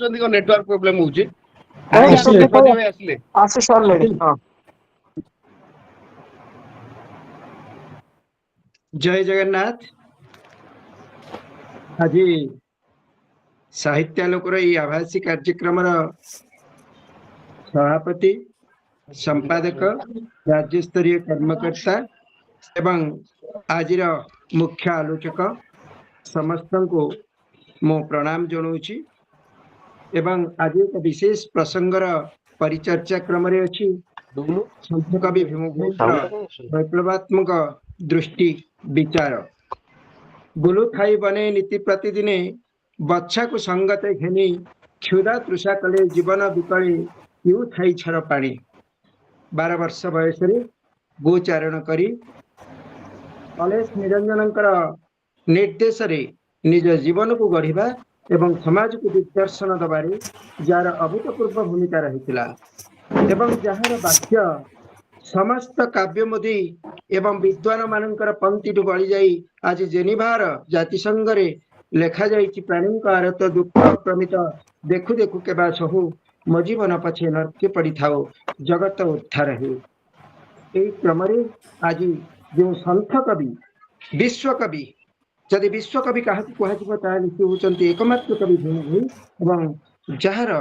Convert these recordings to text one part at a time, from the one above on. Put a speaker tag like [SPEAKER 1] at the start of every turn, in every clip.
[SPEAKER 1] पारुचंदी को network problem होउची
[SPEAKER 2] आसिले
[SPEAKER 1] त्रिपाठी भाई आसिले
[SPEAKER 2] आसे सर हाँ
[SPEAKER 3] जय जगन्नाथ। आज साहित्यालोकर ये आभासी कार्यक्रम सभापति संपादक राज्य स्तरीय कर्मकर्ता एवं आज मुख्य आलोचक समस्त को मो प्रणाम जनाऊँची एवं आज एक विशेष प्रसंगर परिचर्चा क्रम अच्छी संत कवि भीमभोईर वैप्लवात्मक दृष्टि विचार बुलु खाई बने नीति प्रतिदिने बच्छा को संगते घेनी क्षुदा तृषा कले जीवन विकले पिउ थाई छर पानी 12 वर्ष बयस गोचारण करी कलेश निरंजन निर्देश निज जीवन को गढ़ा एवं समाज को दिग्दर्शन दबारे जार अभूतपूर्व भूमिका रही जार वाक्य समस्त काव्यमोदी एवं विद्वान मानकर पंक्ति गली जाई आज जेनिभार जातिसंघ रे लेखा जाइछि प्राणी आरत दुख प्रमित देखु देखु केबा सहु मो जीवन पछे नर्के पड़ी थाओ जगत उद्धार हे। एई क्रम रे आज जो संत कवि विश्व कवि जदि विश्व कवि क्या कहुब ताली सी होचंती एकमात्र कवि भीमभोई एवं जार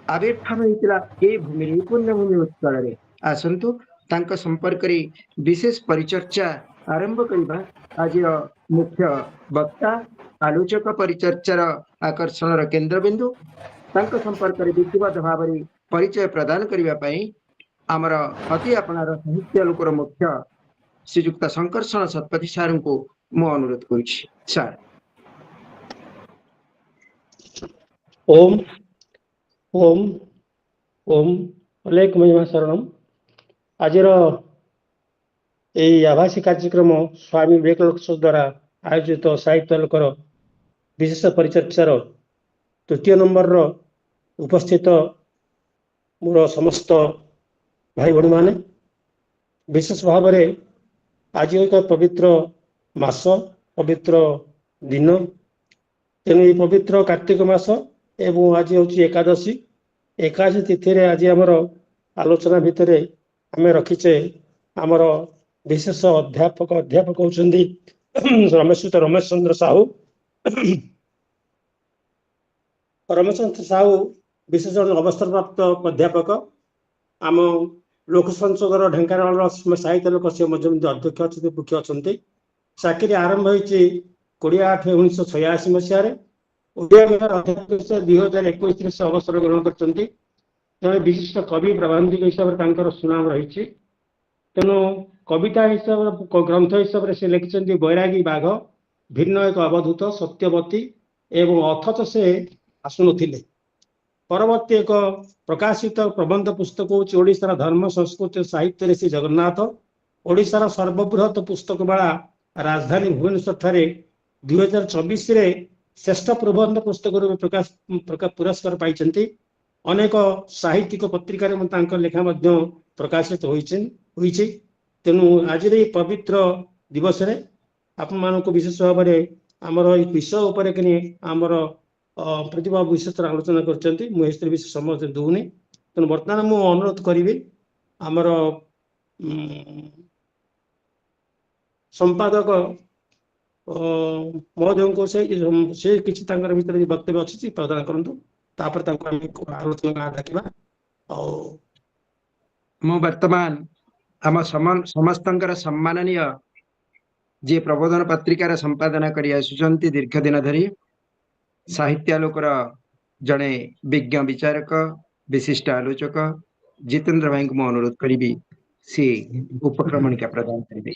[SPEAKER 3] आविर्भाव होता ए भूमि पुण्यभूमि उत्कल आसतु तांका संपर्क रे विशेष परिचर्चा आरंभ करबा। आज मुख्य वक्ता आलोचक परिचर्चार आकर्षण केन्द्रबिंदु तांका संपर्क रे विधिवत भाव में परिचय प्रदान करने आमर अति आपणार साहित्य लोकर मुख्य श्रीजुक्त शंकरषण शतपथी सार को मु अनुरोध करुछि। सार
[SPEAKER 4] ओम ओम ओम अलेख महिमा शरणम। आज आभासी कार्यक्रम स्वामी विवेकानंद द्वारा आयोजित साहित्य लोकर विशेष परिचर्चार तृतीय नंबर उपस्थित मोर समस्त भाई भणी माने विशेष भाव में आज एक पवित्र मास पवित्र दिन तेणु ये पवित्र कार्तिक मास एवं आज हूँ एकादशी एकादशी तिथि आज आमर आलोचना भितर आम रखीचे आमर विशेष अध्यापक होती रमेश चंद्र साहू रमेश चंद्र साहू विशेष अवसर प्राप्त अध्यापक आम लोक संसदर ढेंकानाल साहित्य लोक सी अध्यक्ष अच्छे मुख्य अच्छा चाकरी आरंभ होती 20/8/1986 मसीह ओडिया विभाग अध्यक्ष 2021 से अवसर ग्रहण कर विशिष्ट कवि प्रबंधिक हिसाब से सुनाम रही तेणु कविता हिसाब ग्रंथ हिसाब से लिखिं बैरागी बाघ भिन्न एक अवधूत सत्यवती एवं अथच से आसुन परवर्ती एक प्रकाशित प्रबंध पुस्तक हूँ ओडिशार धर्म संस्कृति साहित्य श्री जगन्नाथ ओडिशार सर्वबृहत पुस्तक माला राजधानी भुवनेश्वर ठारे 2024 श्रेष्ठ प्रबंध पुस्तक प्रकाश पुरस्कार पाई अनेक साहित्यिक पत्रिकार लेखा प्रकाशित होती तेणु आज पवित्र दिवस आपण मानक विशेष भाव में आमर विषय उपर आमर प्रतिभा विशेष आलोचना कर विशेष समय दूनी तेणु बर्तमान मु अनुरोध करी आमर संपादक महोदय को से किसी भीतर वक्तव्य अच्छी प्रदान करूँ आलोचना डाकवा
[SPEAKER 3] मु वर्तमान आम समस्त सम्माननीय जे प्रबोधन पत्रिकार संपादना करी आसुचंती दीर्घ दिन धरी साहित्यालोकर जड़े विज्ञ विचारक विशिष्ट आलोचक जितेंद्र भाई को अनुरोध करी सी उपक्रमणिका प्रदान करेंगे।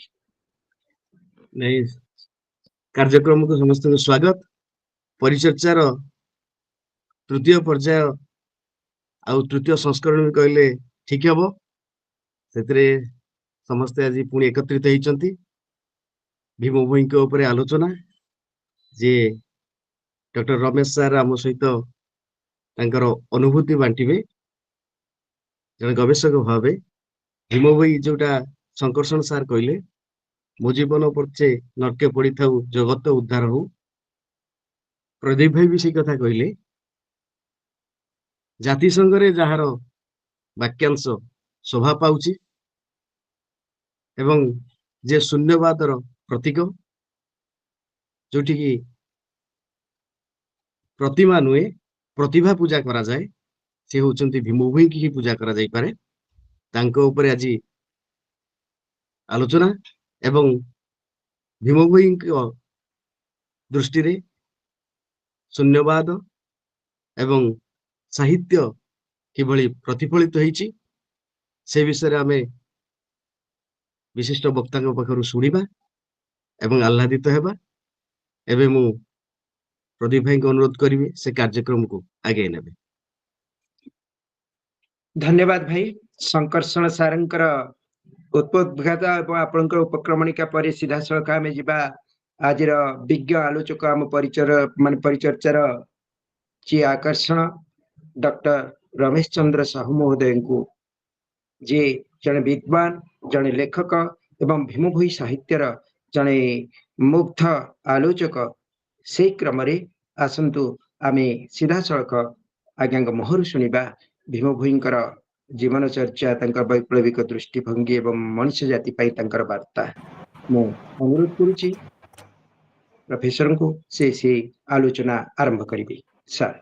[SPEAKER 5] नहीं कार्यक्रम को समस्त स्वागत परिचर्चार तृतीय पर्याय आ तृतीय संस्करण भी कहले ठीक हम से समस्ते आज पुणी एकत्रित होती भीम भोई के आलोचना जे डॉक्टर रमेश सार आम सहित अनुभूति बांटे जन गवेषक भाव भीम भोई जोटा शंकरषण सार कहले मो जीवन पड़े नरके पड़ी था जगत उद्धार हो प्रदीप भाई भी से कथा कहले जातिसंघ रे जହାର वाक्यांश शोभा पाउछि एवं जे शून्यवादर प्रतीक जोठी की प्रतिमा नुहे प्रतिभा पूजा करा जाए से होचंती भीम भोई की पूजा करा जाई पारे तांको ऊपर आज आलोचना एवं भीम भोई दृष्टि रे शून्यवाद एवं साहित्य किभଳି प्रतिफलित होईछि से विषय रे आमे विशिष्ट वक्ता पाखर शुणा एवं आह्लादित हेबा एबे मु प्रदीप भाई को अनुरोध करी से कार्यक्रम को आगे नेबे।
[SPEAKER 3] धन्यवाद भाई शंकरषण सारंकर उद्बोधता और आपणकर उपक्रमणिका पर सीधा सड़क आम जा आज विज्ञ आलोचक आम परिचय मान परिचर्चार जी आकर्षण डॉक्टर रमेश चंद्र साहू महोदय को जे जड़े विद्वान जड़े लेखक एवं भीम भोई साहित्यर जड़े मुग्ध आलोचक से क्रम आसतु आम सीधा सड़क आज्ञा मोहर शुणा भीम भोईंकर जीवन चर्चा वैप्लविक दृष्टिभंगी एवं मनुष्य जाति वार्ता मु अनुरोध करुच्ची प्रोफेसर को से आलोचना आरंभ करेंगे सर।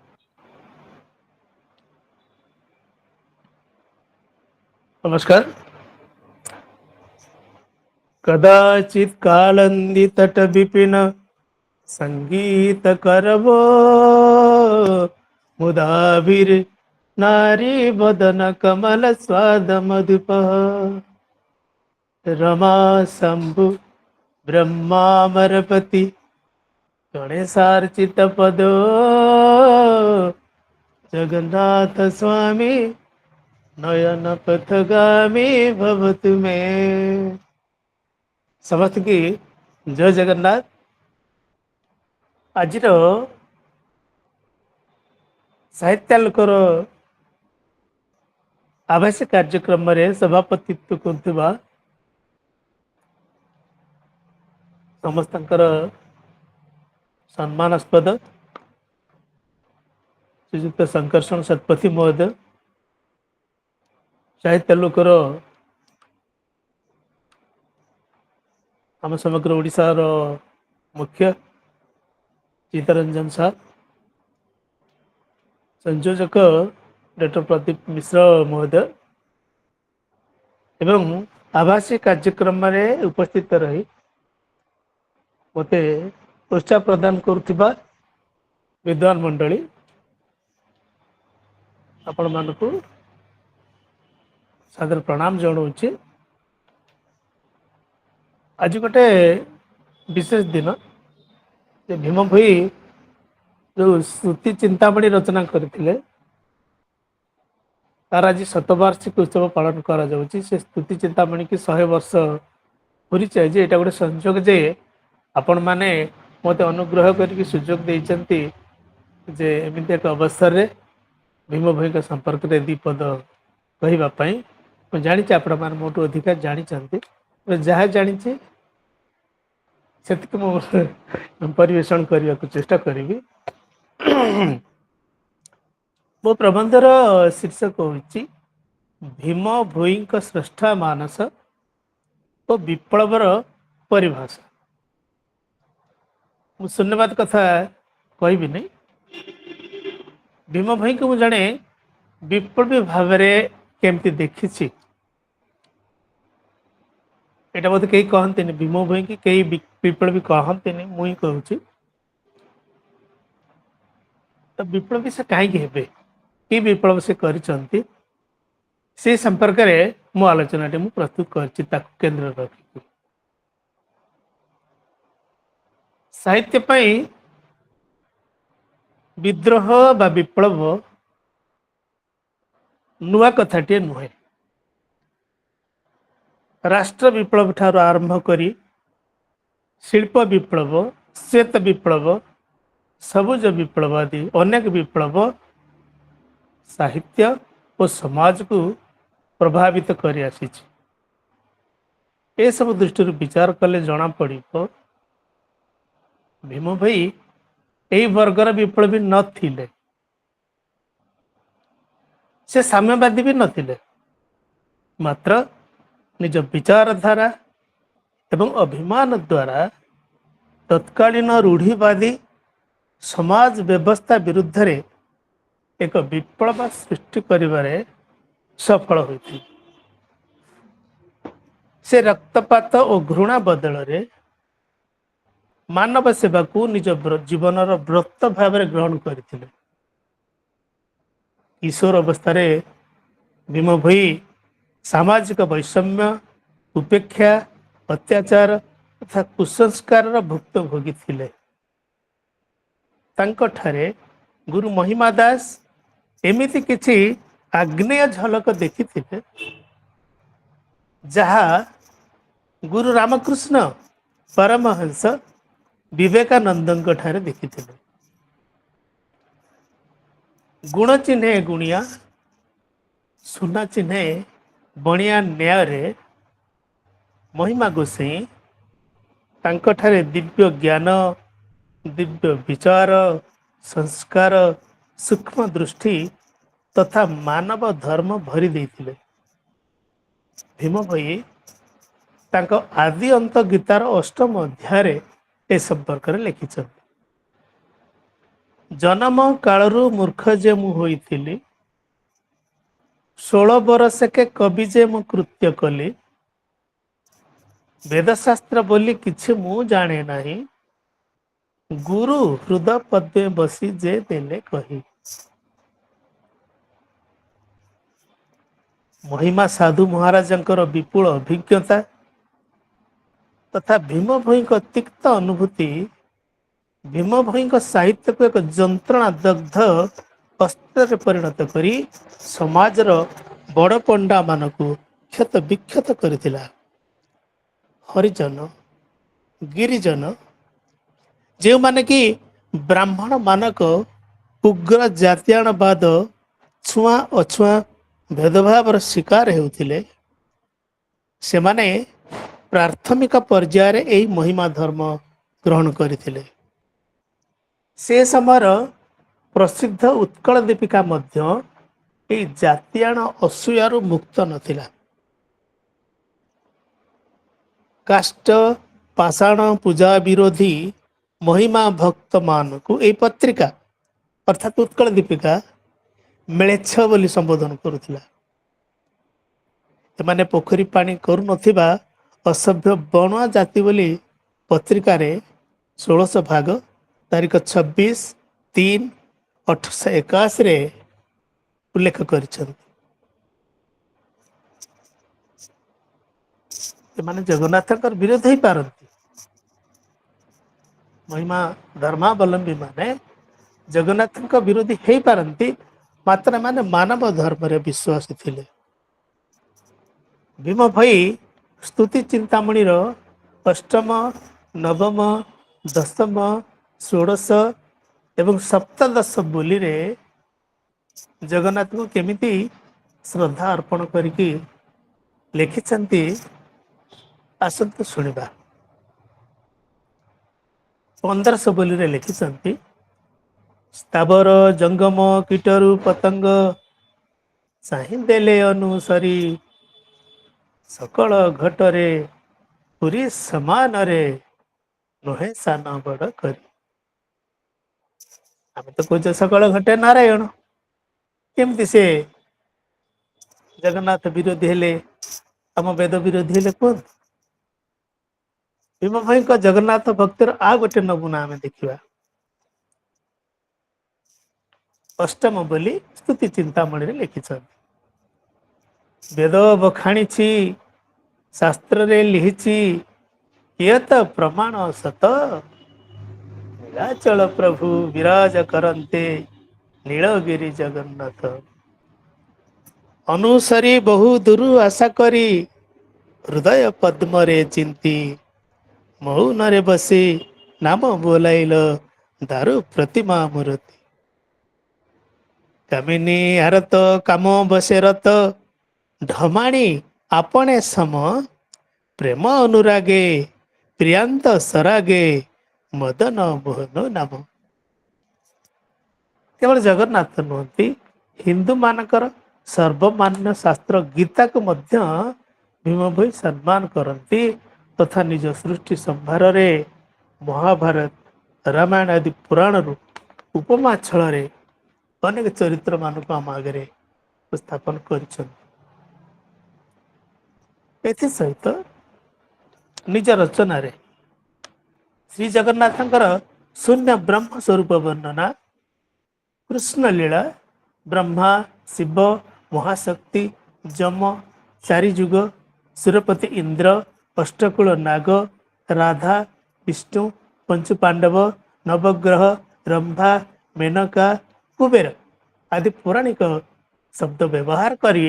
[SPEAKER 1] नमस्कार। कदाचित कालंदी तट विपिन संगीत करवो मुदाभिर नारी बदन कमल स्वाद मधुप रमा शंभु ब्रह्मामरपति गणेशार्चित पदो जगन्नाथ स्वामी नयन पथगामी भवतु में। समस्त की जय जगन्नाथ। आज साहित्यालोकर आभासी कार्यक्रम रे सभापतित्व करथिबा समस्तंकर सम्मानास्पद श्रीयुक्त शंकरषण शतपथी महोदय साहित्यालोकर आम समग्र ओडिशार मुख्य चित्तरंजन साहब संयोजक डॉक्टर प्रदीप मिश्र महोदय एवं आभासी कार्यक्रम में उपस्थित रही मते प्रोत्साह प्रदान करुथिबा विद्वान मंडली आपण मानकु सादर प्रणाम जनाऊँच। आज गोटे विशेष दिन जे भीम भोई जो श्रुति चिंतामणि रचना करथिले तार आज शतवार्षिक उत्सव पालन करा जाउछि। से स्तुति चिंतामणि की 100 वर्ष पूरी चाहिए एटा गोटे संयोग जे आपण माने मते अनुग्रह करके सुजोग देइचंती जे एमिति एक अवसर रे भीम भोई के संपर्क रे दीपद कहिबा पई मैं जानी आपण मान मोटू अधिकार जानी चंती जहाँ जानी से परिवेशन करने को चेष्टा करी। मो प्रबंधर शीर्षक होची भीम भोई श्रेष्ठा मानस और विप्लवर परिभाषा। मु शून्यवाद कथा कहि नहीं। भीम भोई को मु जाने विप्लवी भाव में केमती देखी एटा मत कई कहते भीम भोई की कई विप्लवी कहते मुई कहूँ तो विप्लवी से कहीं कि विप्लव से करिसंती से संपर्क में मो आलोचना मु प्रस्तुत कर केंद्र रखी साहित्य पई विद्रोह बा विप्लव नुआ कथाटे नुहे। राष्ट्र विप्लव ठार आरंभ करी शिल्प विप्लव श्वेत विप्लव सबुज विप्लव आदि अनेक विप्लव साहित्य और समाज को प्रभावित कर आसी। सब दृष्टि विचार कले जना पड़ो भीम भोई ଏହି ବର୍ଗର ବିପ୍ଳବୀ ନଥିଲେ। ସେ ସାମ୍ୟବାଦୀ ବି ନଥିଲେ, ମାତ୍ର ନିଜ ବିଚାରଧାରା ଏବଂ ଅଭିମାନ ଦ୍ୱାରା ତତ୍କାଳୀନ ରୂଢ଼ିବାଦୀ ସମାଜ ବ୍ୟବସ୍ଥା ବିରୁଦ୍ଧରେ ଏକ ବିପ୍ଳବ ସୃଷ୍ଟି କରିବାରେ ସଫଳ ହୋଇଥିଲେ। ସେ ରକ୍ତପାତ ଓ ଘୃଣା ବଦଳରେ ମାନବ ସେବାକୁ ନିଜ ଜୀବନର ବ୍ରତ ଭାବରେ ଗ୍ରହଣ କରିଥିଲେ। କିଶୋର ଅବସ୍ଥାରେ ଭୀମ ଭୋଇ ସାମାଜିକ ବୈଷମ୍ୟ, ଉପେକ୍ଷା, ଅତ୍ୟାଚାର ତଥା କୁସଂସ୍କାରର ଭୁକ୍ତଭୋଗୀ ଥିଲେ। ତାଙ୍କଠାରେ ଗୁରୁ ମହିମା ଦାସ ଏମିତି କିଛି ଆଗ୍ନେୟ ଝଲକ ଦେଖିଥିଲେ, ଯାହା ଗୁରୁ ରାମକୃଷ୍ଣ ପରମହଂସ ବିବେକାନନ୍ଦଙ୍କ ଠାରେ ଦେଖିଥିଲେ। ଗୁଣ ଚିହ୍ନେ ଗୁଣିଆ, ସୁନା ଚିହ୍ନେ ବଣିଆ ନ୍ୟାୟରେ ମହିମା ଗୋସାଇଁ ତାଙ୍କଠାରେ ଦିବ୍ୟ ଜ୍ଞାନ, ଦିବ୍ୟ ବିଚାର, ସଂସ୍କାର, ସୂକ୍ଷ୍ମ ଦୃଷ୍ଟି ତଥା ମାନବ ଧର୍ମ ଭରି ଦେଇଥିଲେ। ଭୀମ ଭୋଇ ତାଙ୍କ ଆଦି ଅନ୍ତ ଗୀତାର ଅଷ୍ଟମ ଅଧ୍ୟାୟରେ ଏ ସମ୍ପର୍କରେ ଲେଖିଛନ୍ତି। ଜନମ କାଳରୁ ମୂର୍ଖ ଯେ ମୁଁ ହୋଇଥିଲି, 16 ବରଷକେ କବି ଯେ ମୁଁ କୃତ୍ୟ କଲି, ବେଦଶାସ୍ତ୍ର ବୋଲି କିଛି ମୁଁ ଜାଣେ ନାହିଁ, ଗୁରୁ ହୃଦ ପଦ୍ମେ ବସି ଯେ ଦେଲେ କହି। ମହିମା ସାଧୁ ମହାରାଜଙ୍କର ବିପୁଳ ଅଭିଜ୍ଞତା ତଥା ଭୀମ ଭୋଇଙ୍କ ତିକ୍ତ ଅନୁଭୂତି ଭୀମ ଭୋଇଙ୍କ ସାହିତ୍ୟକୁ ଏକ ଯନ୍ତ୍ରଣା ଦଗ୍ଧ ଅସ୍ତ୍ରରେ ପରିଣତ କରି ସମାଜର ବଡ଼ ପଣ୍ଡା ମାନଙ୍କୁ କ୍ଷତ ବିକ୍ଷତ କରିଥିଲା। ହରିଜନ, ଗିରିଜନ, ଯେଉଁମାନେ କି ବ୍ରାହ୍ମଣ ମାନଙ୍କ ଉଗ୍ର ଜାତିଆଣବାଦ, ଛୁଆଁ ଅଛୁଆଁ ଭେଦଭାବର ଶିକାର ହେଉଥିଲେ, ସେମାନେ ପ୍ରାଥମିକ ପର୍ଯ୍ୟାୟରେ ଏହି ମହିମା ଧର୍ମ ଗ୍ରହଣ କରିଥିଲେ। ସେ ସମୟର ପ୍ରସିଦ୍ଧ ଉତ୍କଳ ଦୀପିକା ମଧ୍ୟ ଏହି ଜାତିଆଣ ଅସୂୟାରୁ ମୁକ୍ତ ନଥିଲା। କାଷ୍ଟ ପାଷାଣ ପୂଜା ବିରୋଧୀ ମହିମା ଭକ୍ତମାନଙ୍କୁ ଏହି ପତ୍ରିକା ଅର୍ଥାତ୍ ଉତ୍କଳ ଦୀପିକା ମେଳେଚ୍ଛ ବୋଲି ସମ୍ବୋଧନ କରୁଥିଲା। ଏମାନେ ପୋଖରୀ ପାଣି କରୁନଥିବା ଅସଭ୍ୟ ବଣୁଆ ଜାତି ବୋଲି ପତ୍ରିକାରେ 1600 ଭାଗ ତାରିଖ 26/3/1881ରେ ଉଲ୍ଲେଖ କରିଛନ୍ତି। ଏମାନେ ଜଗନ୍ନାଥଙ୍କର ବିରୋଧ ହେଇପାରନ୍ତି। ମହିମା ଧର୍ମାବଲମ୍ବୀ ମାନେ ଜଗନ୍ନାଥଙ୍କ ବିରୋଧୀ ହେଇପାରନ୍ତି, ମାତ୍ର ଏମାନେ ମାନବ ଧର୍ମରେ ବିଶ୍ୱାସୀ ଥିଲେ। ଭୀମ ଭୋଇ ସ୍ତୁତି ଚିନ୍ତାମଣିର ଅଷ୍ଟମ, ନବମ, ଦଶମ, ଷୋଡ଼ଶ ଏବଂ ସପ୍ତଦଶ ବୋଲିରେ ଜଗନ୍ନାଥଙ୍କୁ କେମିତି ଶ୍ରଦ୍ଧା ଅର୍ପଣ କରିକି ଲେଖିଛନ୍ତି, ଆସନ୍ତୁ ଶୁଣିବା। 1500 ବୋଲିରେ ଲେଖିଛନ୍ତି, ସ୍ଥାବର ଜଙ୍ଗମ କୀଟରୁ ପତଙ୍ଗ ଚାହିଁ ଦେଲେ ଅନୁସରି, ସକଳ ଘଟରେ ପୁରୀ ସମାନରେ ନୁହେଁ ସାନ ବଡ଼ କରି। ଆମେ ତ କହୁଛେ ସକଳ ଘଟେ ନାରାୟଣ, କେମିତି ସେ ଜଗନ୍ନାଥ ବିରୋଧୀ ହେଲେ, ଆମ ବେଦ ବିରୋଧୀ ହେଲେ କୁହନ୍ତୁ। ଭୀମ ଭୋଇଙ୍କ ଜଗନ୍ନାଥ ଭକ୍ତିର ଆଉ ଗୋଟେ ନମୁନା ଆମେ ଦେଖିବା। ଅଷ୍ଟମ ବୋଲି ସ୍ତୁତି ଚିନ୍ତାମଣିରେ ଲେଖିଛନ୍ତି, ବେଦ ବଖାଣିଛି ଶାସ୍ତ୍ରରେ ଲିହିଛି, ଇଏ ତ ପ୍ରମାଣ ସତ, ନୀଳାଚଳ ପ୍ରଭୁ ବିରାଜ କରନ୍ତେ, ନୀଳଗିରି ଜଗନ୍ନାଥ। ଅନୁସରି ବହୁ ଦୂରୁ ଆଶା କରି, ହୃଦୟ ପଦ୍ମରେ ଚିନ୍ତି, ମଉନରେ ବସି ନାମ ବୋଲାଇଲ, ଦାରୁ ପ୍ରତିମା ମୂରତି। କାମିନୀ ଆରତ କାମ ବସେ ରତ, ଢମାଣି ଆପଣେ ସମ, ପ୍ରେମ ଅନୁରାଗେ ପ୍ରିୟାନ୍ତ ସରାଗେ, ମଦନ ମୋହନ ନାମ। କେବଳ ଜଗନ୍ନାଥ ନୁହନ୍ତି, ହିନ୍ଦୁମାନଙ୍କର ସର୍ବମାନ୍ୟ ଶାସ୍ତ୍ର ଗୀତାକୁ ମଧ୍ୟ ଭୀମ ଭୋଇ ସମ୍ମାନ କରନ୍ତି ତଥା ନିଜ ସୃଷ୍ଟି ସମ୍ଭାରରେ ମହାଭାରତ, ରାମାୟଣ ଆଦି ପୁରାଣରୁ ଉପମା ଛଳରେ ଅନେକ ଚରିତ୍ର ମାନଙ୍କୁ ଆମ ଆଗରେ ଉପସ୍ଥାପନ କରିଛନ୍ତି। ଏଥିସହିତ ନିଜ ରଚନାରେ ଶ୍ରୀ ଜଗନ୍ନାଥଙ୍କର ଶୂନ୍ୟ ବ୍ରହ୍ମ ସ୍ୱରୂପ ବର୍ଣ୍ଣନା, କୃଷ୍ଣ ଲୀଳା, ବ୍ରହ୍ମା, ଶିବ, ମହାଶକ୍ତି, ଯମ, ଚାରିଯୁଗ, ସୁରପତି ଇନ୍ଦ୍ର, ଅଷ୍ଟକୂଳ ନାଗ, ରାଧା, ବିଷ୍ଣୁ, ପଞ୍ଚୁ ପାଣ୍ଡବ, ନବଗ୍ରହ, ରମ୍ଭା, ମେନକା, କୁବେର ଆଦି ପୌରାଣିକ ଶବ୍ଦ ବ୍ୟବହାର କରି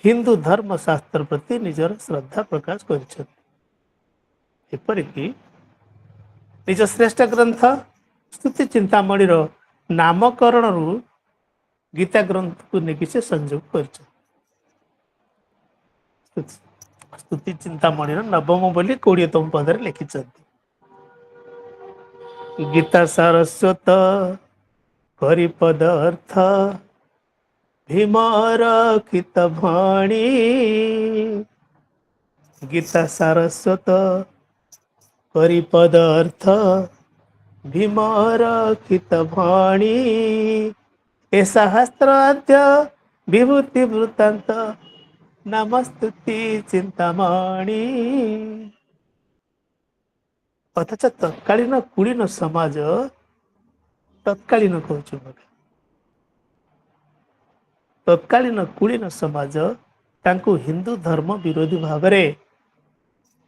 [SPEAKER 1] ହିନ୍ଦୁ ଧର୍ମ ଶାସ୍ତ୍ର ପ୍ରତି ନିଜର ଶ୍ରଦ୍ଧା ପ୍ରକାଶ କରିଛନ୍ତି। ଏପରିକି ନିଜ ଶ୍ରେଷ୍ଠ ଗ୍ରନ୍ଥ ସ୍ତୁତି ଚିନ୍ତାମଣିର ନାମକରଣରୁ ଗୀତା ଗ୍ରନ୍ଥକୁ ନେଇକି ସେ ସଂଯୋଗ କରିଛନ୍ତି। ସ୍ତୁତି ଚିନ୍ତାମଣିର ନବମ ବୋଲି 20ତମ ପଦରେ ଲେଖିଛନ୍ତି। ଗୀତା ସାରସ୍ୱତ ହରିପଦ ଅର୍ଥ ଭୀମର କ୍ଷିତ ଭଣୀ। ଗୀତା ସାରସ୍ୱତ ହରିପଦ ଅର୍ଥ ଭୀମର କ୍ଷିତ ଭଣୀ। ଏ ଶାସ୍ତ୍ର ଆଦ୍ୟ ବିଭୂତି ବୃତ୍ତାନ୍ତ ନମସ୍ତୁତି ଚିନ୍ତାମଣି। ଅଥଚ ତତ୍କାଳୀନ କୁଳୀନ ସମାଜ, ତତ୍କାଳୀନ କହୁଛୁ ତତ୍କାଳୀନ କୁଳୀନ ସମାଜ ତାଙ୍କୁ ହିନ୍ଦୁ ଧର୍ମ ବିରୋଧୀ ଭାବରେ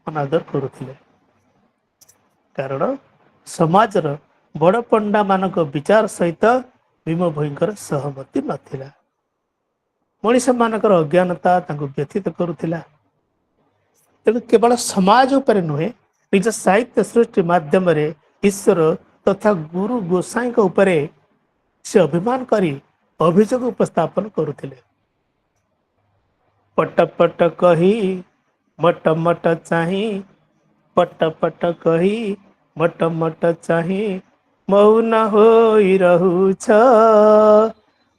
[SPEAKER 1] ଅନାଦର କରୁଥିଲେ। କାରଣ ସମାଜର ବଡ଼ ପଣ୍ଡା ମାନଙ୍କ ବିଚାର ସହିତ ଭୀମ ଭୋଇଙ୍କର ସହମତି ନଥିଲା। ମଣିଷ ମାନଙ୍କର ଅଜ୍ଞାନତା ତାଙ୍କୁ ବ୍ୟଥିତ କରୁଥିଲା। ତେଣୁ କେବଳ ସମାଜ ଉପରେ ନୁହେଁ, ନିଜ ସାହିତ୍ୟ ସୃଷ୍ଟି ମାଧ୍ୟମରେ ଈଶ୍ୱର ତଥା ଗୁରୁ ଗୋସାଇଁଙ୍କ ଉପରେ ସେ ଅଭିମାନ କରି ଅଭିଯୋଗ ଉପସ୍ଥାପନ କରୁଥିଲେ। ପଟ ପଟ କହି ମଟ ମଟ ଚାହିଁ, ପଟ ପଟ କହି ମଟ ମଟ ଚାହିଁ, ମୌନ ହୋଇ ରହୁଛ,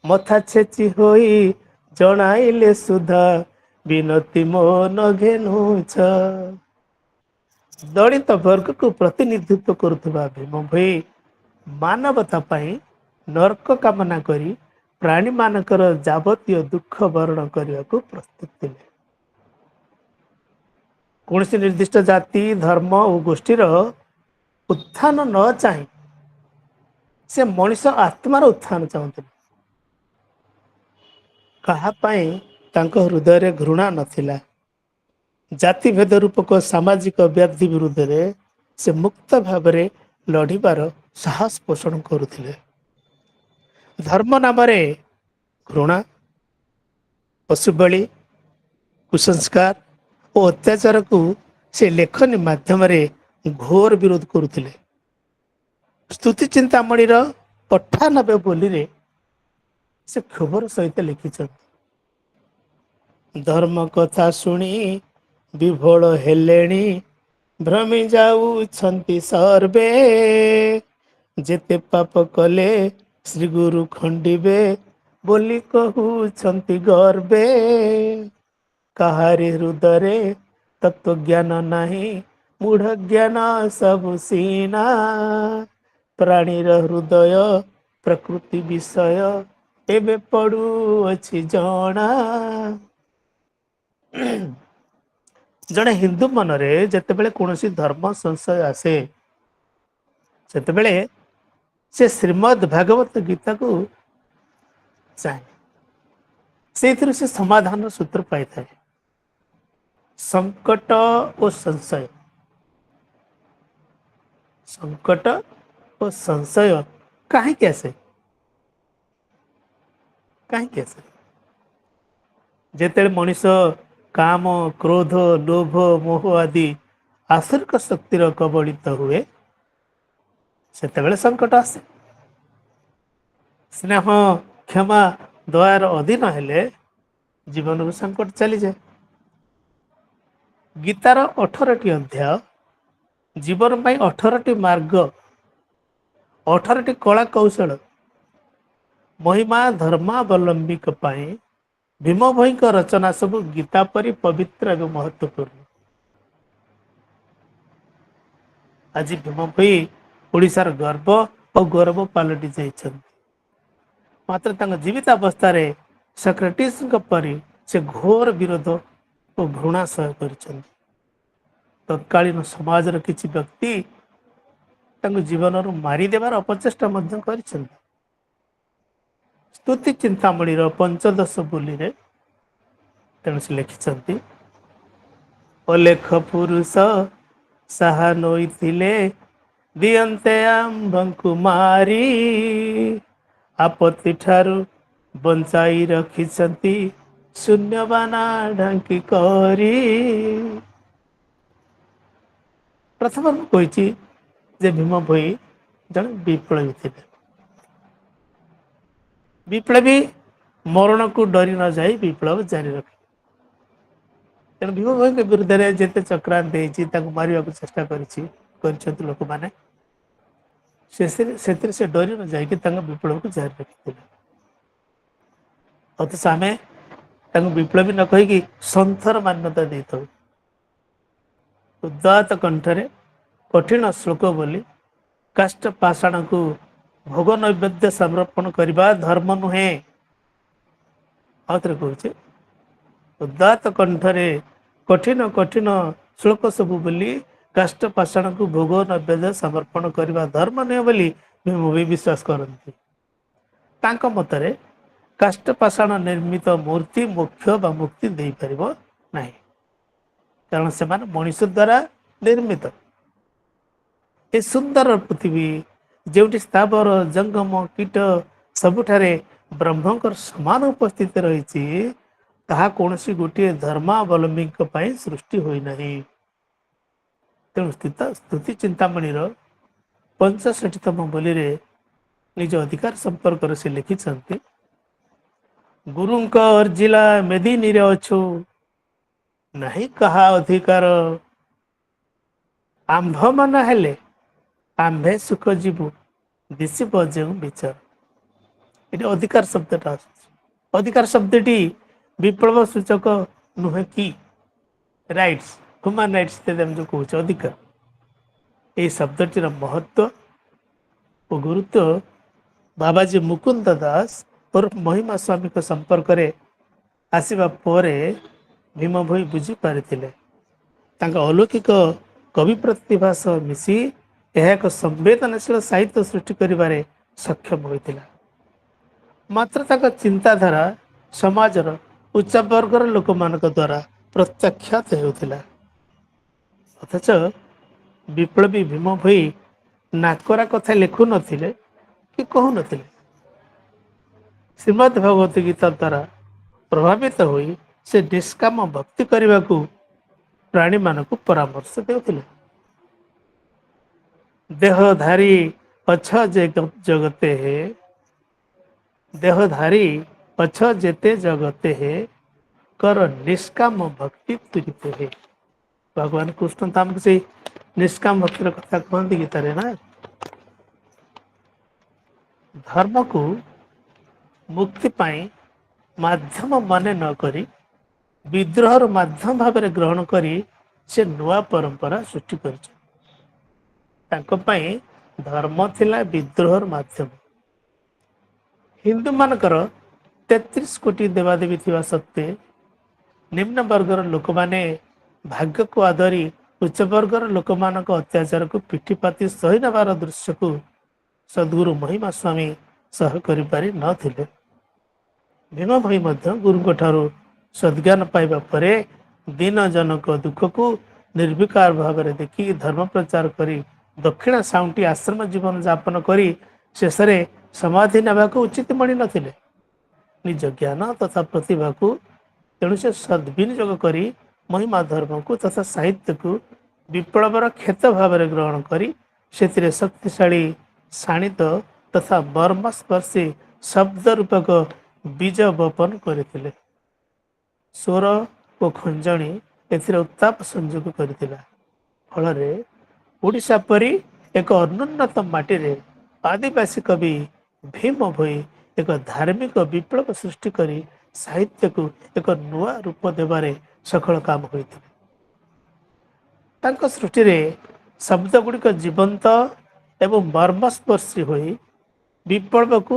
[SPEAKER 1] ମଥା ଛେଚି ହୋଇ ଜଣାଇଲେ ସୁଧା, ବିନତି ମନ ଘେନୁଛ। ଦଳିତ ବର୍ଗକୁ ପ୍ରତିନିଧିତ୍ୱ କରୁଥିବା ଭୀମ ଭୋଇ ମାନବତା ପାଇଁ ନର୍କ କାମନା କରି ପ୍ରାଣୀ ମାନଙ୍କର ଯାବତୀୟ ଦୁଃଖ ବରଣ କରିବାକୁ ପ୍ରସ୍ତୁତ ଥିଲେ। କୌଣସି ନିର୍ଦ୍ଦିଷ୍ଟ ଜାତି, ଧର୍ମ ଓ ଗୋଷ୍ଠୀର ଉତ୍ଥାନ ନ ଚାହିଁ ସେ ମଣିଷ ଆତ୍ମାର ଉତ୍ଥାନ ଚାହୁଁଥିଲେ। କାହା ପାଇଁ ତାଙ୍କ ହୃଦୟରେ ଘୃଣା ନଥିଲା। ଜାତିଭେଦ ରୂପକ ସାମାଜିକ ବ୍ୟାଧି ବିରୁଦ୍ଧରେ ସେ ମୁକ୍ତ ଭାବରେ ଲଢ଼ିବାର ସାହସ ପୋଷଣ କରୁଥିଲେ। ଧର୍ମ ନାମରେ ଘୃଣା, ପଶୁବଳୀ, କୁସଂସ୍କାର ଓ ଅତ୍ୟାଚାରକୁ ସେ ଲେଖନୀ ମାଧ୍ୟମରେ ଘୋର ବିରୋଧ କରୁଥିଲେ। ସ୍ତୁତି ଚିନ୍ତାମଣିର 98 ବୋଲିରେ ସେ କ୍ଷୋଭର ସହିତ ଲେଖିଛନ୍ତି। ଧର୍ମ କଥା ଶୁଣି ବିଭୋଳ ହେଲେଣି, ଭ୍ରମି ଯାଉଛନ୍ତି ସର୍ବେ, ଯେତେ ପାପ କଲେ ଶ୍ରୀ ଗୁରୁ ଖଣ୍ଡିବେ, ବୋଲି କହୁଛନ୍ତି ଗର୍ବେ। କାହାରି ହୃଦୟରେ ତତ୍ଵଜ୍ଞାନ ନାହିଁ, ମୂଢ଼ ଜ୍ଞାନ ସବୁ ସିନା, ପ୍ରାଣୀର ହୃଦୟ ପ୍ରକୃତି ବିଷୟ, ଏବେ ପଡୁଅଛି ଜଣା। ଜଣେ ହିନ୍ଦୁ ମନରେ ଯେତେବେଳେ କୌଣସି ଧର୍ମ ସଂଶୟ ଆସେ, ସେତେବେଳେ ସେ ଶ୍ରୀମଦ୍ ଭାଗବତ ଗୀତାକୁ ଚାହେଁ। ସେଇଥିରୁ ସେ ସମାଧାନର ସୂତ୍ର ପାଇଥାଏ। ସଂକଟ ଓ ସଂଶୟ, ସଂକଟ ଓ ସଂଶୟ କାହିଁକି ଆସେ? କାହିଁକି ଆସେ? ଯେତେବେଳେ ମଣିଷ କାମ, କ୍ରୋଧ, ଲୋଭ, ମୋହ ଆଦି ଆସୁରିକ ଶକ୍ତିର କବଳିତ ହୁଏ, ସେତେବେଳେ ସଂକଟ ଆସେ। ସ୍ନେହ, କ୍ଷମା, ଦୟାର ଅଧୀନ ହେଲେ ଜୀବନରୁ ସଂକଟ ଚାଲିଯାଏ। ଗୀତାର 18ଟି ଅଧ୍ୟାୟ ଜୀବନ ପାଇଁ 18ଟି ମାର୍ଗ, 18ଟି କଳା କୌଶଳ महिमा धर्मावलंबी भीम भई रचना सब गीता परी पवित्र एवं महत्वपूर्ण। आज भीम भई ओडिशार गर्व और गौरव पलटि जाइछन्ति। मात्र तांका जीवित अवस्था सक्रेटिस परी से घोर विरोध और घृणा सह कर तत्कालीन समाज किसी व्यक्ति जीवन मारिदेवार अपचेष्टा कर स्तुति चिंतामणि पंचदश बोली तेणु से लिखिं अलेख पुरुष साहा नोइथिले दियंते आंभंकु मारी आपत्ति ठारू बंचाई रखिछंती शून्यबाना ढांकी करी। प्रथम कही जे भीम भोई जन विप्लवी थे। विप्लवी मरण को डरी न जाई विप्लव जारी रखे। तेणु भीम भोई के विरुद्ध में जिते चक्रांत मारे चेष्टा कर लोक मैंने से डरी न जाकि विप्लव को जारी रखी। अथच आम विप्लवी न कहीकि संथर मान्यता दे उदात कंठरे कठिन श्लोक बोली काष्ठ पाषाण को भोग नैवेद्य समर्पण करने धर्म नुहे। आउे कहे उदात कंठरे कठिन कठिन श्लोक सब बोली काष्ठ पाषाण को भोग नैवेद्य समर्पण करने धर्म नुहे बोली भीम भी विश्वास करती। तांका मतरे काष्ठ पाषाण निर्मित मूर्ति मोक्ष व मुक्ति दे पार नहीं, कारण से मनुष्य द्वारा निर्मित। ए सुंदर पृथ्वी जो स्थावर जंगम कीट सबुठारे ब्रह्मकर समान उपस्थित रही कौन सी गोटे धर्मावलंबी सृष्टि होना। तेणु स्तुति चिंतामणि 65तम बोली निज अधिकार संपर्क से लिखिं गुरु अर्जिला मेदिनी रे अछु नहीं कहा अधिकार आंभ मान हेले आंभे सुख जीवु दिशब जो विचार। ये अधिकार शब्दटा अधिकार शब्दटी विप्लव सूचक नुहे कि राइट्स ह्यूमन राइट्स जो कहे अधिकार ये शब्दटीर महत्व और गुरुत्व बाबाजी मुकुंद दास और महिमा स्वामी के संपर्क में आसवा भीम भोई बुझी पारिथिले। अलौकिक कवि प्रतिभा सह मिसी एक संवेदनशील साहित्य सृष्टि करिबारे सक्षम होइतिला। मात्र चिंताधारा समाजर उच्च वर्गर लोक मानक द्वारा प्रत्याख्यात होउतिला। अथच विप्लवी भीम भोई नाकरा कथा लिखु नथिले कि कहु नथिले। श्रीमद् भगवत गीता द्वारा प्रभावित होई से निष्काम भक्ति करने को प्राणी मानक परामर्श देउथिले। देहधारी अच्छा जगते है देहधारी अच्छा जेते जगते है कर निष्काम भक्ति तुरिते है। भगवान कृष्ण तो आमको से निष्काम भक्तिर कथा कहते गीता रे ना। धर्म को मुक्ति पाई माध्यम माने न करी विद्रोहर माध्यम भाव में ग्रहण करी से नुआ परंपरा सृष्टि कर। धर्म थिला विद्रोहर माध्यम। हिंदू मानकर 33 कोटी देवादेवी थिबा सत्वे निम्न वर्गर लोक माने भाग्य को आदरी उच्च वर्गर लोक मानक अत्याचार को पिठिपाती सही नबार दृश्य को सद्गुरु महिमा स्वामी सह करि पारि नथिले। भीम भई गुरु ठारू सद्ज्ञान पाइबा परे दीन जनक दुख को निर्विकार भाव में देखि धर्म प्रचार करी दक्षिण साउंटी आश्रम जीवन यापन करी शेष समाधि नेबा को उचित मणि नथिले। निज ज्ञान तथा प्रतिभा को तेणु से सद्विनियोग करी महिमा धर्म को तथा साहित्य को विप्लवर क्षेत भाव में ग्रहण करी से शक्तिशाली शाणित तथा मर्मस्पर्शी शब्द रूपक बीज बपन करथिले। स्वर और खंजणी एथिरे उत्ताप संयोग करथिला। फलरे ओडिशा परी एक अनुन्नत माटी रे आदिवासी कवि भीम भोई ଏକ ଧାର୍ମିକ ବିପ୍ଳବ ସୃଷ୍ଟି କରି ସାହିତ୍ୟକୁ ଏକ ନୂଆ ରୂପ ଦେବାରେ ସଫଳ କାମ ହୋଇଥିଲେ। ତାଙ୍କ ସୃଷ୍ଟିରେ ଶବ୍ଦ ଗୁଡ଼ିକ ଜୀବନ୍ତ ଏବଂ ମର୍ମସ୍ପର୍ଶୀ ହୋଇ ବିପ୍ଳବକୁ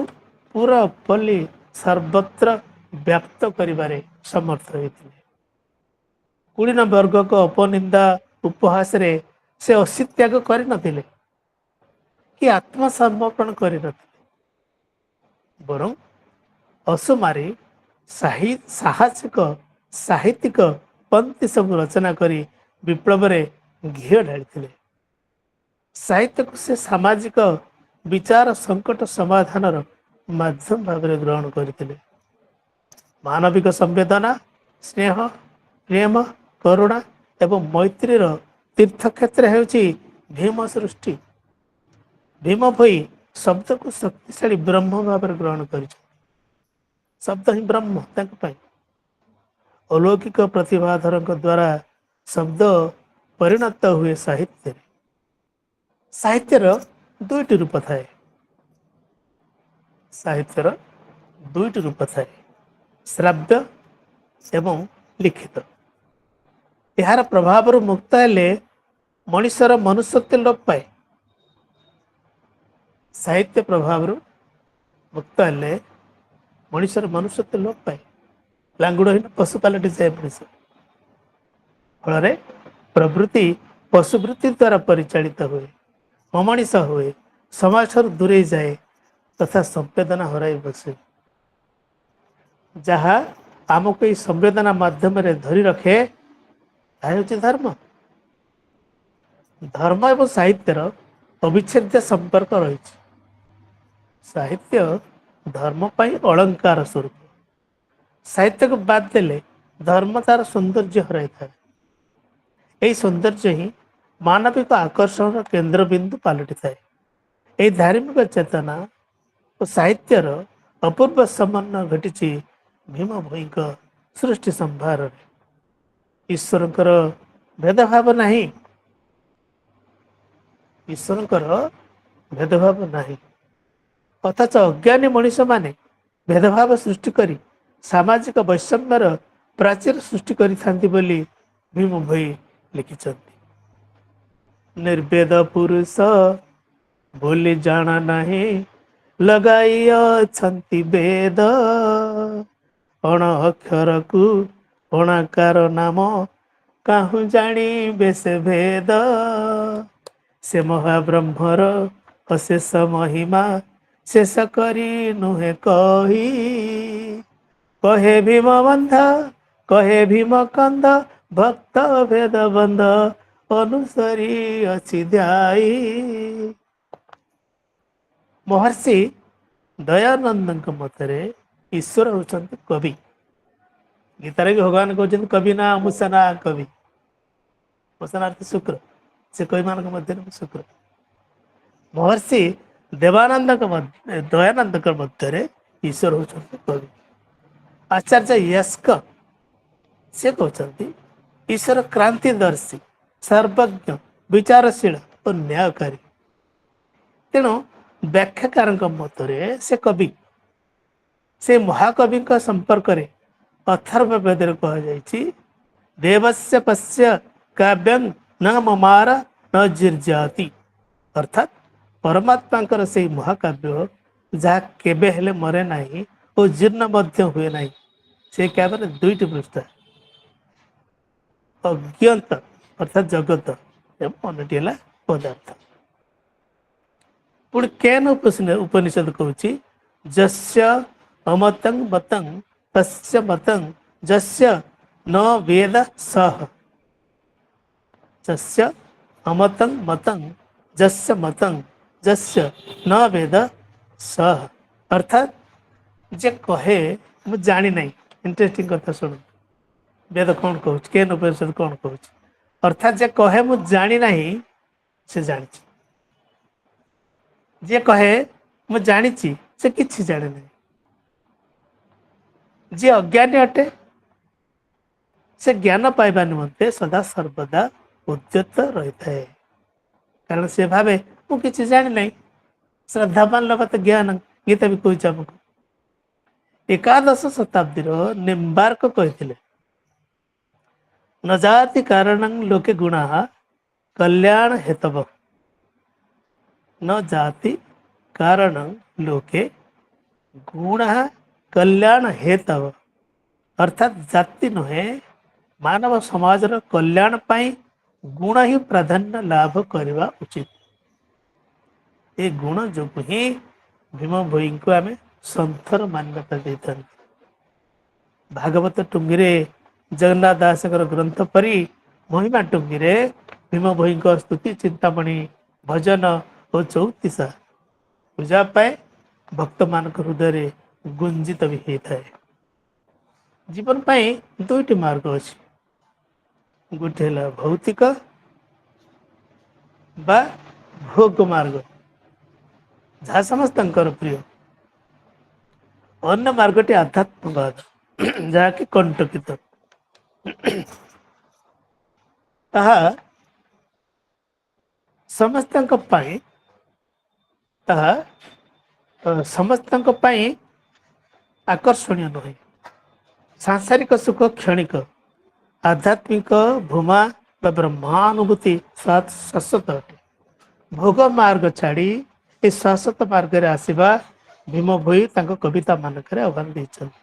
[SPEAKER 1] ପୁରପଲ୍ଲୀ ସର୍ବତ୍ର ବ୍ୟାପ୍ତ କରିବାରେ ସମର୍ଥ ହୋଇଥିଲେ। କୁଳୀନ ବର୍ଗଙ୍କ ଅପନିନ୍ଦା ଉପହାସରେ ସେ ଅସିତ୍ୟାଗ କରିନଥିଲେ କି ଆତ୍ମସମର୍ପଣ କରିନଥିଲେ, ବରଂ ଅସୁମାରୀ ସାହସିକ ସାହିତ୍ୟିକ ପଂକ୍ତି ସବୁ ରଚନା କରି ବିପ୍ଳବରେ ଘିଅ ଢାଳିଥିଲେ। ସାହିତ୍ୟକୁ ସେ ସାମାଜିକ ବିଚାର ସଙ୍କଟ ସମାଧାନର ମାଧ୍ୟମ ଭାବରେ ଗ୍ରହଣ କରିଥିଲେ। ମାନବିକ ସମ୍ବେଦନା, ସ୍ନେହ, ପ୍ରେମ, କରୁଣା ଏବଂ ମୈତ୍ରୀର ତୀର୍ଥକ୍ଷେତ୍ର ହେଉଛି ଭୀମ ସୃଷ୍ଟି। ଭୀମ ଭୋଇ ଶବ୍ଦକୁ ଶକ୍ତିଶାଳୀ ବ୍ରହ୍ମ ଭାବରେ ଗ୍ରହଣ କରିଛନ୍ତି। ଶବ୍ଦ ହିଁ ବ୍ରହ୍ମ ତାଙ୍କ ପାଇଁ। ଅଲୌକିକ ପ୍ରତିଭାଧରଙ୍କ ଦ୍ୱାରା ଶବ୍ଦ ପରିଣତ ହୁଏ ସାହିତ୍ୟରେ। ସାହିତ୍ୟର ଦୁଇଟି ରୂପ ଥାଏ। ସାହିତ୍ୟର ଦୁଇଟି ରୂପ ଥାଏ, ଶ୍ରାବ୍ୟ ଏବଂ ଲିଖିତ। ଏହାର ପ୍ରଭାବରୁ ମୁକ୍ତ ହେଲେ ମଣିଷର ମନୁଷ୍ୟତ୍ୱ ଲୋପ ପାଏ। ସାହିତ୍ୟ ପ୍ରଭାବରୁ ମୁକ୍ତ ହେଲେ ମଣିଷର ମନୁଷ୍ୟତ୍ୱ ଲୋପ ପାଏ। ଲାଙ୍ଗୁଡ଼ହୀନ ପଶୁ ପାଲଟିଯାଏ ମଣିଷ। ଫଳରେ ପ୍ରବୃତ୍ତି ପଶୁବୃତ୍ତି ଦ୍ୱାରା ପରିଚାଳିତ ହୁଏ, ଅମଣିଷ ହୁଏ, ସମାଜଠାରୁ ଦୂରେଇ ଯାଏ ତଥା ସମ୍ବେଦନା ହରାଇ ବସେ। ଯାହା ଆମକୁ ଏହି ସମ୍ବେଦନା ମାଧ୍ୟମରେ ଧରି ରଖେ ତାହା ହେଉଛି ଧର୍ମ। ଧର୍ମ ଏବଂ ସାହିତ୍ୟର ଅବିଚ୍ଛେଦ୍ୟ ସମ୍ପର୍କ ରହିଛି। ସାହିତ୍ୟ ଧର୍ମ ପାଇଁ ଅଳଙ୍କାର ସ୍ୱରୂପ। ସାହିତ୍ୟକୁ ବାଦ ଦେଲେ ଧର୍ମ ତାର ସୌନ୍ଦର୍ଯ୍ୟ ହରାଇଥାଏ। ଏହି ସୌନ୍ଦର୍ଯ୍ୟ ହିଁ ମାନବିକ ଆକର୍ଷଣର କେନ୍ଦ୍ରବିନ୍ଦୁ ପାଲଟିଥାଏ। ଏହି ଧାର୍ମିକ ଚେତନା ଓ ସାହିତ୍ୟର ଅପୂର୍ବ ସମନ୍ୱୟ ଘଟିଛି ଭୀମ ଭୋଇଙ୍କ ସୃଷ୍ଟି ସମ୍ଭାରରେ। ଈଶ୍ୱରଙ୍କର ଭେଦଭାବ ନାହିଁ। ଈଶ୍ୱରଙ୍କର ଭେଦଭାବ ନାହିଁ, ଅଥଚ ଅଜ୍ଞାନୀ ମଣିଷମାନେ ଭେଦଭାବ ସୃଷ୍ଟି କରି ସାମାଜିକ ବୈଷମ୍ୟର ପ୍ରାଚୀର ସୃଷ୍ଟି କରିଥାନ୍ତି ବୋଲି ଭୀମ ଭୋଇ ଲେଖିଛନ୍ତି। ନିର୍ବେଦ ପୁରୁଷ ବୋଲି ଜାଣା ନାହିଁ, ଲଗାଇ ଅଛନ୍ତି ବେଦ। ଅଣ ଅକ୍ଷରକୁ ଅଣାକାର ନାମ, କାହୁଁ ଜାଣିବେ ସେ ଭେଦ। ସେ ମହାବ୍ରହ୍ମର ଅଶେଷ ମହିମା, ଶେଷ କରି ନୁହେଁ କହି। କହେ ଭୀମ ବନ୍ଧ, କହେ ଭୀମ କନ୍ଦ, ଭକ୍ତ ଭେଦ ବନ୍ଧ ଅନୁସରି ଅଛି ଧ୍ୟାଇ। ମହର୍ଷି ଦୟାନନ୍ଦଙ୍କ ମତରେ ଈଶ୍ୱର ହେଉଛନ୍ତି କବି। ଗୀତାରେ ବି ଭଗବାନ କହୁଛନ୍ତି କବି ନା ମୁସନା କବି। ମୁସନା ଅର୍ଥ ଶୁକ୍ର, ସେ କବିମାନଙ୍କ ମଧ୍ୟରେ ଶୁକ୍ର। ମହର୍ଷି ଦୟାନନ୍ଦଙ୍କ ମଧ୍ୟରେ ଈଶ୍ୱର ହେଉଛନ୍ତି କବି। ଆଚାର୍ଯ୍ୟ ୟସ୍କ ସେ କହୁଛନ୍ତି ଈଶ୍ୱର କ୍ରାନ୍ତିଦର୍ଶୀ, ସର୍ବଜ୍ଞ, ବିଚାରଶୀଳ ଓ ନ୍ୟାୟକାରୀ। ତେଣୁ ବ୍ୟାଖ୍ୟାକାରଙ୍କ ମତରେ ସେ କବି। ସେ ମହାକବିଙ୍କ ସମ୍ପର୍କରେ ଅଥର୍ବ ବେଦରେ କୁହାଯାଇଛି, ଦେବସ୍ୟ ପଶ୍ୟ କାବ୍ୟଂ ନ ମମାର ନ ଜିର୍ଜାତି। ଅର୍ଥାତ୍ ପରମାତ୍ମାଙ୍କର ସେହି ମହାକାବ୍ୟ ଯାହା କେବେ ହେଲେ ମରେ ନାହିଁ ଓ ଜୀର୍ଣ୍ଣ ମଧ୍ୟ ହୁଏ ନାହିଁ। ସେ କାବ୍ୟରେ ଦୁଇଟି ପୃଷ୍ଠା, ଅଜ୍ଞତ ଅର୍ଥାତ୍ ଜଗତ ଏବଂ ଅନ୍ୟଟି ହେଲା ପଦାର୍ଥ। ପୁଣି କେନ ଉପନିଷଦ କହୁଛି, ଯସ୍ୟ ଅମତଂ ମତଂ ତସ୍ୟ ମତଂ ଯସ୍ୟ ନ ବେଦ ସହ। ଯସ୍ୟ ଅମତଂ ମତଂ ଯସ୍ୟ ମତଂ ଯସ୍ୟ ନ ବେଦ ସହ। ଅର୍ଥାତ୍ ଯେ କହେ ମୁଁ ଜାଣି ନାହିଁ। ଇଣ୍ଟରେଷ୍ଟିଂ କଥା ଶୁଣନ୍ତୁ, ବେଦ କ'ଣ କହୁଛି, କେନ ଉପନିଷଦ କ'ଣ କହୁଛି? ଅର୍ଥାତ୍ ଯେ କହେ ମୁଁ ଜାଣି ନାହିଁ, ସେ ଜାଣିଛି। ଯିଏ କହେ ମୁଁ ଜାଣିଛି, ସେ କିଛି ଜାଣେ ନାହିଁ। ଯିଏ ଅଜ୍ଞାନୀ ଅଟେ, ସେ ଜ୍ଞାନ ପାଇବା ନିମନ୍ତେ ସଦା ସର୍ବଦା ଉଦ୍ୟତ ରହିଥାଏ। କାରଣ ସେ ଭାବେ ମୁଁ କିଛି ଜାଣି ନାହିଁ। ଶ୍ରଦ୍ଧାବାନ ଲୋକ ତ ଜ୍ଞାନ, ଗୀତା ବି କହୁଛି ଆମକୁ। ଏକାଦଶ ଶତାବ୍ଦୀର ନିମ୍ବାର୍କ କହିଥିଲେ, ନ ଜାତି କାରଣଂ ଲୋକେ ଗୁଣା କଲ୍ୟାଣ ହେତବ। ନ ଜାତି କାରଣଂ ଲୋକେ ଗୁଣା କଲ୍ୟାଣ ହେତବ। ଅର୍ଥାତ୍ ଜାତି ନୁହେଁ, ମାନବ ସମାଜର କଲ୍ୟାଣ ପାଇଁ ଗୁଣ ହିଁ ପ୍ରାଧାନ୍ୟ ଲାଭ କରିବା ଉଚିତ। ଏ ଗୁଣ ଯୋଗୁ ହିଁ ଭୀମ ଭୋଇଙ୍କୁ ଆମେ ସନ୍ଥର ମାନ୍ୟତା ଦେଇଥାନ୍ତି। ଭାଗବତ ଟୁଙ୍ଗିରେ ଜଗନ୍ନାଥ ଦାସଙ୍କର ଗ୍ରନ୍ଥ ପରି ମହିମା ଟୁଙ୍ଗିରେ ଭୀମ ଭୋଇଙ୍କ ସ୍ତୁତି, ଚିନ୍ତାମଣି, ଭଜନ ଓ ଚଉତିସା ପୂଜା ପାଇଁ ଭକ୍ତମାନଙ୍କ ହୃଦୟରେ ଗୁଞ୍ଜିତ ବି ହେଇଥାଏ। ଜୀବନ ପାଇଁ ଦୁଇଟି ମାର୍ଗ ଅଛି, ଗୋଟିଏ ହେଲା ଭୌତିକ ବା ଭୋଗ ମାର୍ଗ, ଯାହା ସମସ୍ତଙ୍କର ପ୍ରିୟ। ଅନ୍ୟ ମାର୍ଗଟି ଆଧ୍ୟାତ୍ମବାଦ, ଯାହାକି କଣ୍ଟକିତ। ତାହା ସମସ୍ତଙ୍କ ପାଇଁ ତାହା ସମସ୍ତଙ୍କ ପାଇଁ ଆକର୍ଷଣୀୟ ନୁହେଁ। ସାଂସାରିକ ସୁଖ କ୍ଷଣିକ, ଆଧ୍ୟାତ୍ମିକ ଭୂମା ବା ବ୍ରହ୍ମାନୁଭୂତି ଶାଶ୍ୱତ ଅଟେ। ଭୋଗ ମାର୍ଗ ଛାଡ଼ି ଏ ଶାଶ୍ୱତ ମାର୍ଗରେ ଆସିବା ଭୀମ ଭୋଇ ତାଙ୍କ କବିତା ମାନଙ୍କରେ ଆହ୍ୱାନ ଦେଇଛନ୍ତି।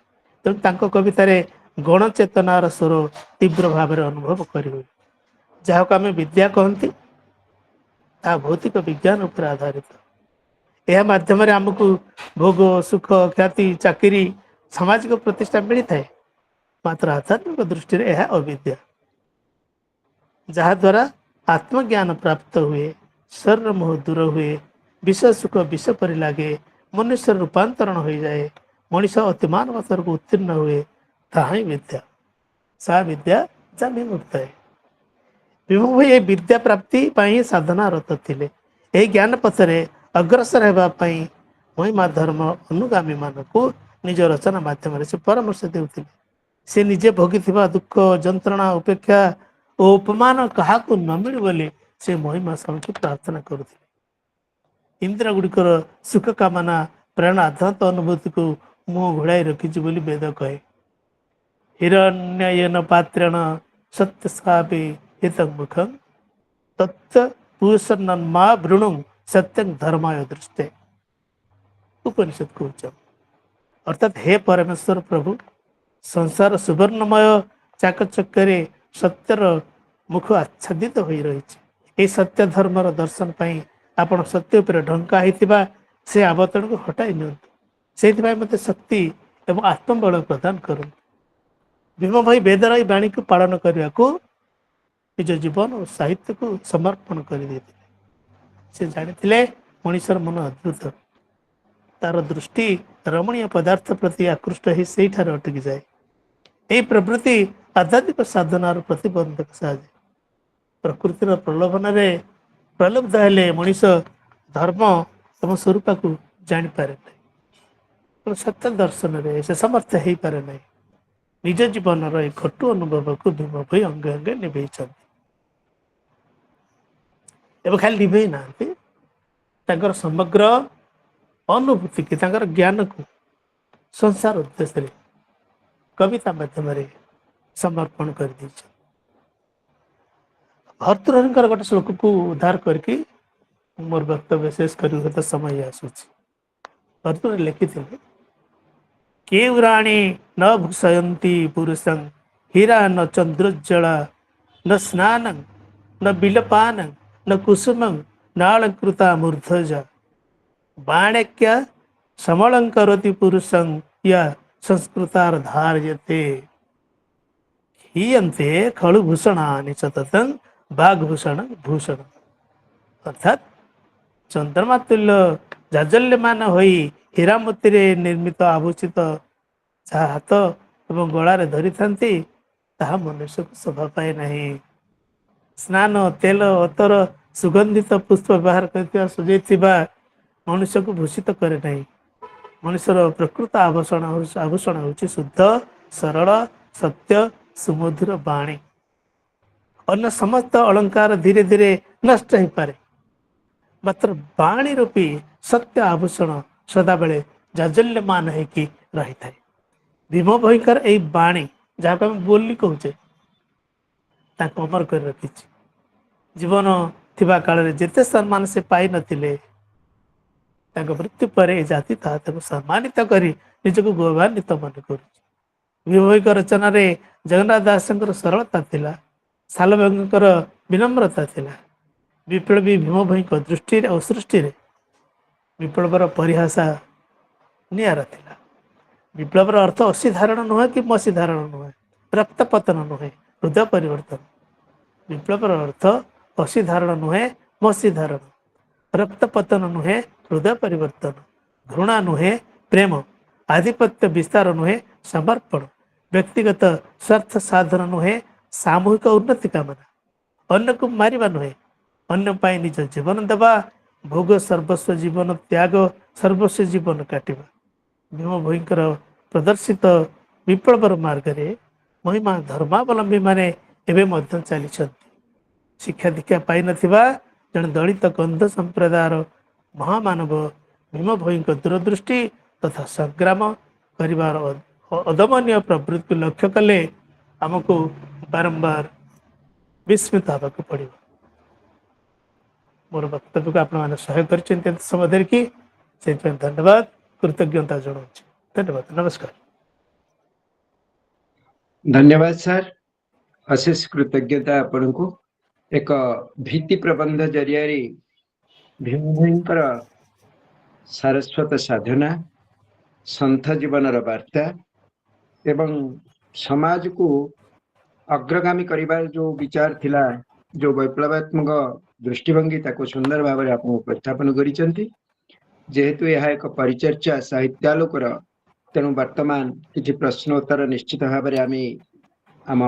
[SPEAKER 1] ତେଣୁ ତାଙ୍କ କବିତାରେ ଗଣ ଚେତନାର ସ୍ୱର ତୀବ୍ର ଭାବରେ ଅନୁଭବ କରିହୁଏ। ଯାହାକୁ ଆମେ ବିଦ୍ୟା କହନ୍ତି, ତାହା ଭୌତିକ ବିଜ୍ଞାନ ଉପରେ ଆଧାରିତ। ଏହା ମାଧ୍ୟମରେ ଆମକୁ ଭୋଗ, ସୁଖ, ଖ୍ୟାତି, ଚାକିରି, ସାମାଜିକ ପ୍ରତିଷ୍ଠା ମିଳିଥାଏ। ମାତ୍ର ଆଧ୍ୟାତ୍ମିକ ଦୃଷ୍ଟିରେ ଏହା ଅବିଦ୍ୟା, ଯାହାଦ୍ୱାରା ଆତ୍ମଜ୍ଞାନ ପ୍ରାପ୍ତ ହୁଏ, ଶରୀର ମୋହ ଦୂର ହୁଏ, ବିଷୟ ସୁଖ ବିଷ ପରି ଲାଗେ, ମନୁଷ୍ୟର ରୂପାନ୍ତରଣ ହୋଇଯାଏ, ମଣିଷ ଅତି ମାନବ ସ୍ତରକୁ ଉତ୍ତୀର୍ଣ୍ଣ ହୁଏ। ତାହା ହିଁ ବିଦ୍ୟା, ସା ବିଦ୍ୟା ଯା ବିମୁକ୍ତାୟ। ଭୀମ ଭୋଇ ଏହି ବିଦ୍ୟା ପ୍ରାପ୍ତି ପାଇଁ ସାଧନାରତ ଥିଲେ। ଏହି ଜ୍ଞାନ ପଥରେ ଅଗ୍ରସର ହେବା ପାଇଁ ମହିମା ଧର୍ମ ଅନୁଗାମୀ ମାନଙ୍କୁ ନିଜ ରଚନା ମାଧ୍ୟମରେ ସେ ପରାମର୍ଶ ଦେଉଥିଲେ। ସେ ନିଜେ ଭୋଗିଥିବା ଦୁଃଖ, ଯନ୍ତ୍ରଣା, ଉପେକ୍ଷା ଓ ଉପମାନ କାହାକୁ ନ ମିଳୁ ବୋଲି ସେ ମହିମା ସ୍ୱାମୀଙ୍କୁ ପ୍ରାର୍ଥନା କରୁଥିଲେ। ଇନ୍ଦ୍ର ଗୁଡ଼ିକର ସୁଖ କାମନା ପ୍ରେରଣା ଆଧ୍ୟାତ୍ମ ଅନୁଭୂତିକୁ ମୁହଁ ଘୋଡ଼ାଇ ରଖିଛି ବୋଲି ବେଦ କହେ। ହିରଣ୍ୟୟନ ପାତ୍ରେଣ ସତ୍ୟ ସ୍ଥାପି ହିତଂ ମୁଖଂ ତତ୍ତ ପୁରୁଷନ୍ମା ବୃଣୁ ସତ୍ୟଂ ଧର୍ମାୟ ଦୃଷ୍ଟେ। ଉପନିଷଦ କହୁଛ, ଅର୍ଥାତ୍ ହେ ପରମେଶ୍ୱର ପ୍ରଭୁ, ସଂସାର ସୁବର୍ଣ୍ଣମୟ ଚାକଚକ୍ୟରେ ସତ୍ୟର ମୁଖ ଆଚ୍ଛାଦିତ ହୋଇ ରହିଛି। ଏହି ସତ୍ୟ ଧର୍ମର ଦର୍ଶନ ପାଇଁ ଆପଣ ସତ୍ୟ ଉପରେ ଢଙ୍କା ହେଇଥିବା ସେ ଆବର୍ତ୍ତନକୁ ହଟାଇ ନିଅନ୍ତୁ। ସେଇଥିପାଇଁ ମୋତେ ଶକ୍ତି ଏବଂ ଆତ୍ମବଳ ପ୍ରଦାନ କରନ୍ତୁ। ଭୀମ ଭୋଇ ବେଦର ଏହି ବାଣୀକୁ ପାଳନ କରିବାକୁ ନିଜ ଜୀବନ ଓ ସାହିତ୍ୟକୁ ସମର୍ପଣ କରିଦେଇଥିଲେ। ସେ ଜାଣିଥିଲେ ମଣିଷର ମନ ଅଦ୍ଭୁତ, ତାର ଦୃଷ୍ଟି ରମଣୀୟ ପଦାର୍ଥ ପ୍ରତି ଆକୃଷ୍ଟ ହୋଇ ସେଇଠାରେ ଅଟକିଯାଏ। ଏହି ପ୍ରବୃତ୍ତି ଆଧ୍ୟାତ୍ମିକ ସାଧନାର ପ୍ରତିବନ୍ଧକ ସାହାଯ୍ୟ। ପ୍ରକୃତିର ପ୍ରଲୋଭନରେ ପ୍ରଲୁବ୍ଧ ହେଲେ ମଣିଷ ଧର୍ମ ଏବଂ ସ୍ୱରୂପକୁ ଜାଣିପାରେ ନାହିଁ। ସତ୍ୟ ଦର୍ଶନରେ ସେ ସମର୍ଥ ହେଇପାରେ ନାହିଁ। ନିଜ ଜୀବନର ଏହି କଟୁ ଅନୁଭବକୁ ଭୀମ ଭୋଇ ଅଙ୍ଗେ ଅଙ୍ଗେ ନିଭେଇଛନ୍ତି। ଏବେ ଖାଲି ନିଭେଇ ନାହାନ୍ତି, ତାଙ୍କର ସମଗ୍ର ଅନୁଭୂତିକି, ତାଙ୍କର ଜ୍ଞାନକୁ ସଂସାର ଉଦ୍ଦେଶ୍ୟରେ କବିତା ମାଧ୍ୟମରେ ସମର୍ପଣ କରିଦେଇଛନ୍ତି। ଭର୍ତ୍ତୃହରିଙ୍କର ଗୋଟେ ଶ୍ଲୋକକୁ ଉଦ୍ଧାର କରିକି ମୋର ବକ୍ତବ୍ୟ ଶେଷ କରିବାକୁ ସମୟ ଆସୁଛି। ଭର୍ତ୍ତୃହରି ଲେଖିଥିଲେ, କେଉଁ ରାଣୀ ନ ଭୂଷୟନ୍ତି ପୁରୁଷଂ ହୀରା ନ ଚନ୍ଦ୍ରୋଜ୍ଜଳା ନ ସ୍ନାନଂ ନ ବିଲପାନଂ ନ କୁସୁମଂ ନାଳକୃତା ମୂର୍ଧଜା ବାଣେକ୍ୟ ସମଳଙ୍କରତି ପୁରୁଷଂ ୟା ସଂସ୍କୃତାର ଧାର୍ୟତେ ହୀୟନ୍ତେ ଖଳୁ ଭୂଷଣାନି ସତତଂ ବାଘଭୂଷଣ ଭୂଷଣ। ଅର୍ଥାତ୍ ଚନ୍ଦ୍ରମା ତୁଲ୍ୟ ଜାଜଲ୍ୟମାନ ହୋଇ ହୀରାମତିରେ ନିର୍ମିତ ଆଭୂଷିତ ଯାହା ହାତ ଏବଂ ଗଳାରେ ଧରିଥାନ୍ତି, ତାହା ମନୁଷ୍ୟକୁ ଶୋଭା ପାଏ ନାହିଁ। ସ୍ନାନ, ତେଲ, ଅତର, ସୁଗନ୍ଧିତ ପୁଷ୍ପ ବ୍ୟବହାର କରିଥିବା ସଜେଇଥିବା ମନୁଷ୍ୟକୁ ଭୂଷିତ କରେ ନାହିଁ। ମଣିଷର ପ୍ରକୃତ ଆଭୂଷଣ ହେଉଛି ଶୁଦ୍ଧ, ସରଳ, ସତ୍ୟ, ସୁମଧୁର ବାଣୀ। ଅନ୍ୟ ସମସ୍ତ ଅଳଙ୍କାର ଧୀରେ ଧୀରେ ନଷ୍ଟ ହେଇପାରେ, ମାତ୍ର ବାଣୀ ରୂପୀ ସତ୍ୟ ଆଭୂଷଣ ସଦାବେଳେ ଜାଜଲ୍ୟମାନ ହେଇକି ରହିଥାଏ। भीम भयंकर एई बाणी जहाँ आम बोली कहचे अमर कर रखी जीवन थिबा काल जेते सम्मान से पाई नथिले मृत्यु पर ए जाति ताकू सम्मानित करी निजको गौरवान्वित मन कर भीम भयंकर रचना रे जगन्नाथ दास सरलता थिला सालभंगर विनम्रता थिला विप्लवी भीम भयंक दृष्टि और सृष्टि विप्लवर परिहासा निरा थिला विप्लवर अर्थ असाधारण नुहे कि असाधारण नुहे रक्त पतन नुहे हृदय परिवर्तन विप्लवर अर्थ असाधारण नुहे असाधारण रक्त पतन नुहे हृदय परिवर्तन घृणा नुहे प्रेम आधिपत्य विस्तार नुहे समर्पण व्यक्तिगत स्वार्थ साधन नुहे सामूहिक उन्नति कामना अन्न को मारिबा नुहे अन्न पाई निज जीवन देवा भोग सर्वस्व जीवन त्याग सर्वस्व जीवन काटिबा भीम भयंकर प्रदर्शित विप्लवर मार्ग रे महिमा धर्मावलंबी माने एबे मध्य चली शिक्षा दीक्षा पाई नथिबा जन दलित गंध संप्रदायर महामानव भीम भयंकर दूरदृष्टि तथा संग्राम करिवार अदमनीय प्रवृत्ति को लक्ष्य कले आमको बारंबार विस्मित हवा पड़ो मोर वक्तव्य को आपण सहाय कर समय धरिकी से धन्यवाद कृतज्ञता जनाऊँ धन्यवाद नमस्कार
[SPEAKER 3] धन्यवाद सर अशेष कृतज्ञता आपण को एक भीति प्रबंध जरिया भीम भयंकर सारस्वत साधना संथ जीवन वार्ता एवं समाज को अग्रगामी करिबार जो विचार थिला जो वैप्लवात्मक दृष्टिभंगी ताको सुंदर भाव में आप उपस्थापन करिसेंती जेहेतु यह एक परिचर्चा साहित्यालोकर तेणु वर्तमान किसी प्रश्नोत्तर निश्चित भाव में आम